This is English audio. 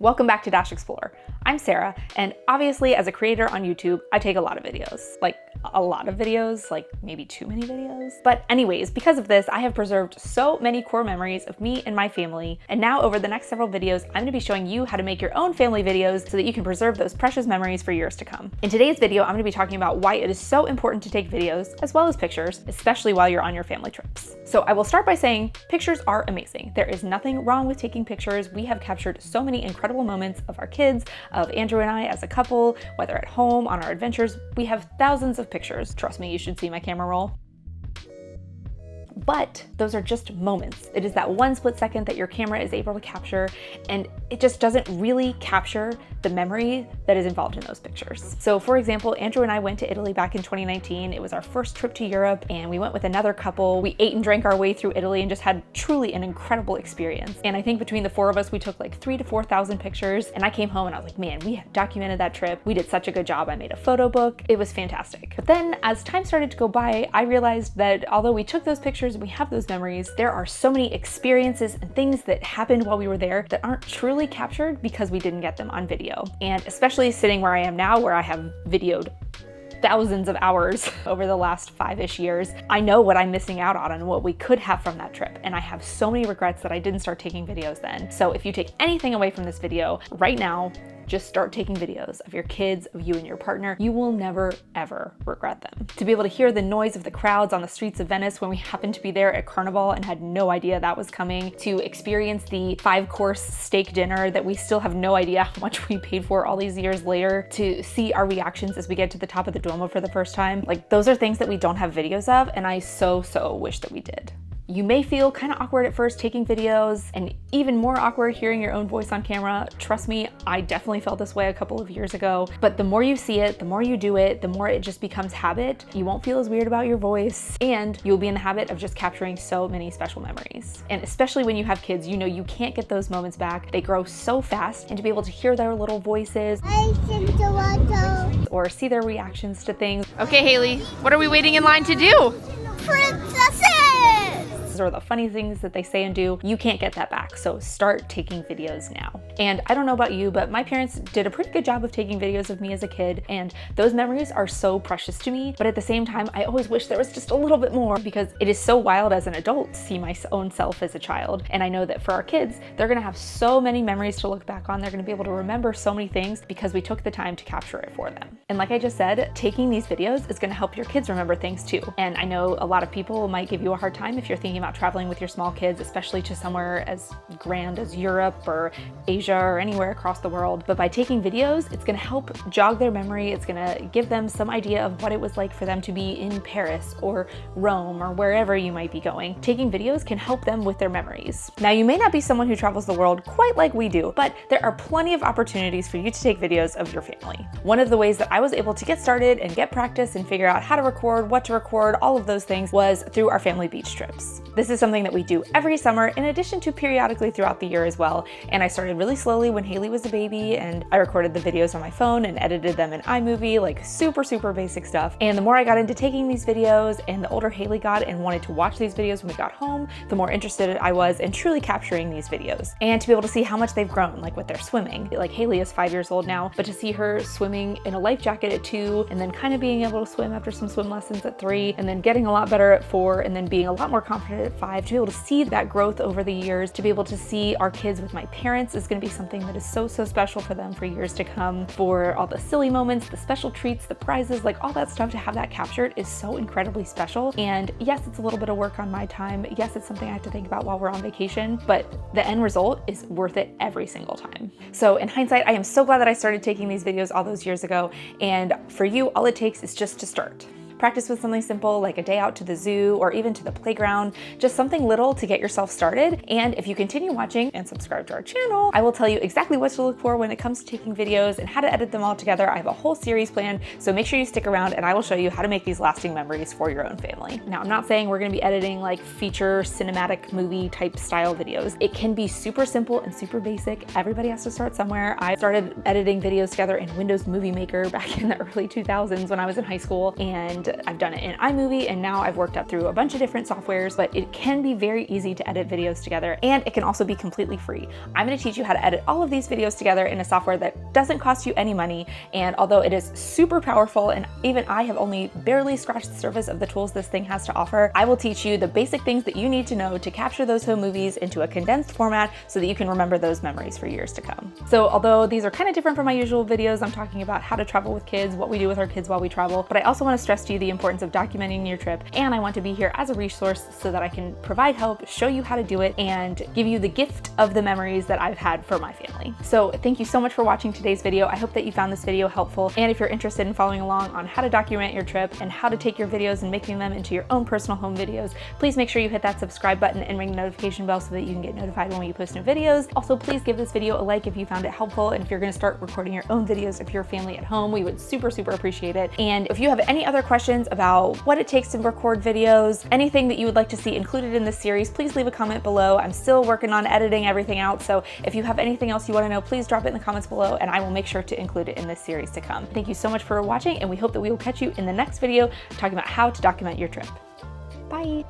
Welcome back to Dash Explore. I'm Sarah, and obviously as a creator on YouTube, I take a lot of videos. Like maybe too many videos. But anyways, because of this, I have preserved so many core memories of me and my family, and now over the next several videos, I'm gonna be showing you how to make your own family videos so that you can preserve those precious memories for years to come. In today's video, I'm gonna be talking about why it is so important to take videos, as well as pictures, especially while you're on your family trips. So I will start by saying, pictures are amazing. There is nothing wrong with taking pictures. We have captured so many incredible moments of our kids, of Andrew and I as a couple, whether at home, on our adventures. We have thousands of pictures. Trust me, you should see my camera roll. But those are just moments. It is that one split second that your camera is able to capture, and it just doesn't really capture the memory that is involved in those pictures. So for example, Andrew and I went to Italy back in 2019. It was our first trip to Europe, and we went with another couple. We ate and drank our way through Italy and just had truly an incredible experience. And I think between the four of us, we took like 3,000 to 4,000 pictures. And I came home and I was like, man, we have documented that trip. We did such a good job. I made a photo book. It was fantastic. But then as time started to go by, I realized that although we took those pictures, we have those memories, there are so many experiences and things that happened while we were there that aren't truly captured because we didn't get them on video. And especially sitting where I am now, where I have videoed thousands of hours over the last 5-ish years, I know what I'm missing out on and what we could have from that trip. And I have so many regrets that I didn't start taking videos then. So if you take anything away from this video right now, just start taking videos of your kids, of you and your partner. You will never, ever regret them. To be able to hear the noise of the crowds on the streets of Venice when we happened to be there at Carnival and had no idea that was coming, to experience the 5-course steak dinner that we still have no idea how much we paid for all these years later, to see our reactions as we get to the top of the Duomo for the first time. Like, those are things that we don't have videos of, and I so wish that we did. You may feel kind of awkward at first taking videos, and even more awkward hearing your own voice on camera. Trust me, I definitely felt this way a couple of years ago, but the more you see it, the more you do it, the more it just becomes habit. You won't feel as weird about your voice, and you'll be in the habit of just capturing so many special memories. And especially when you have kids, you know you can't get those moments back. They grow so fast, and to be able to hear their little voices, or see their reactions to things. Okay, Haley, what are we waiting in line to do? Princesses! Or the funny things that they say and do, you can't get that back. So start taking videos now. And I don't know about you, but my parents did a pretty good job of taking videos of me as a kid, and those memories are so precious to me. But at the same time, I always wish there was just a little bit more, because it is so wild as an adult to see my own self as a child. And I know that for our kids, they're gonna have so many memories to look back on. They're gonna be able to remember so many things because we took the time to capture it for them. And like I just said, taking these videos is gonna help your kids remember things too. And I know a lot of people might give you a hard time if you're thinking about traveling with your small kids, especially to somewhere as grand as Europe or Asia or anywhere across the world. But by taking videos, it's gonna help jog their memory. It's gonna give them some idea of what it was like for them to be in Paris or Rome or wherever you might be going. Taking videos can help them with their memories. Now, you may not be someone who travels the world quite like we do, but there are plenty of opportunities for you to take videos of your family. One of the ways that I was able to get started and get practice and figure out how to record, what to record, all of those things was through our family beach trips. This is something that we do every summer, in addition to periodically throughout the year as well. And I started really slowly when Haley was a baby, and I recorded the videos on my phone and edited them in iMovie, like super basic stuff. And the more I got into taking these videos, and the older Haley got and wanted to watch these videos when we got home, the more interested I was in truly capturing these videos. And to be able to see how much they've grown, like with their swimming. Like, Haley is 5 years old now, but to see her swimming in a life jacket at 2, and then kind of being able to swim after some swim lessons at 3, and then getting a lot better at 4, and then being a lot more confident at 5, to be able to see that growth over the years, to be able to see our kids with my parents is going to be something that is so special for them for years to come. For all the silly moments, the special treats, the prizes, like all that stuff, to have that captured is so incredibly special. And yes, it's a little bit of work on my time. Yes, it's something I have to think about while we're on vacation, but the end result is worth it every single time. So in hindsight, I am so glad that I started taking these videos all those years ago. And for you, all it takes is just to start. Practice with something simple like a day out to the zoo or even to the playground, just something little to get yourself started. And if you continue watching and subscribe to our channel, I will tell you exactly what to look for when it comes to taking videos and how to edit them all together. I have a whole series planned, so make sure you stick around and I will show you how to make these lasting memories for your own family. Now, I'm not saying we're gonna be editing like feature cinematic movie type style videos. It can be super simple and super basic. Everybody has to start somewhere. I started editing videos together in Windows Movie Maker back in the early 2000s when I was in high school, and and I've done it in iMovie, and now I've worked up through a bunch of different softwares, but it can be very easy to edit videos together, and it can also be completely free. I'm going to teach you how to edit all of these videos together in a software that doesn't cost you any money, and although it is super powerful, and even I have only barely scratched the surface of the tools this thing has to offer, I will teach you the basic things that you need to know to capture those home movies into a condensed format so that you can remember those memories for years to come. So although these are kind of different from my usual videos, I'm talking about how to travel with kids, what we do with our kids while we travel, but I also want to stress to you the importance of documenting your trip, and I want to be here as a resource so that I can provide help, show you how to do it, and give you the gift of the memories that I've had for my family. So thank you so much for watching today's video. I hope that you found this video helpful, and if you're interested in following along on how to document your trip and how to take your videos and making them into your own personal home videos, please make sure you hit that subscribe button and ring the notification bell so that you can get notified when we post new videos. Also, please give this video a like if you found it helpful, and if you're going to start recording your own videos of your family at home, we would super appreciate it. And if you have any other questions about what it takes to record videos, anything that you would like to see included in this series, please leave a comment below. I'm still working on editing everything out, so if you have anything else you want to know, please drop it in the comments below, and I will make sure to include it in this series to come. Thank you so much for watching, and we hope that we will catch you in the next video talking about how to document your trip. Bye!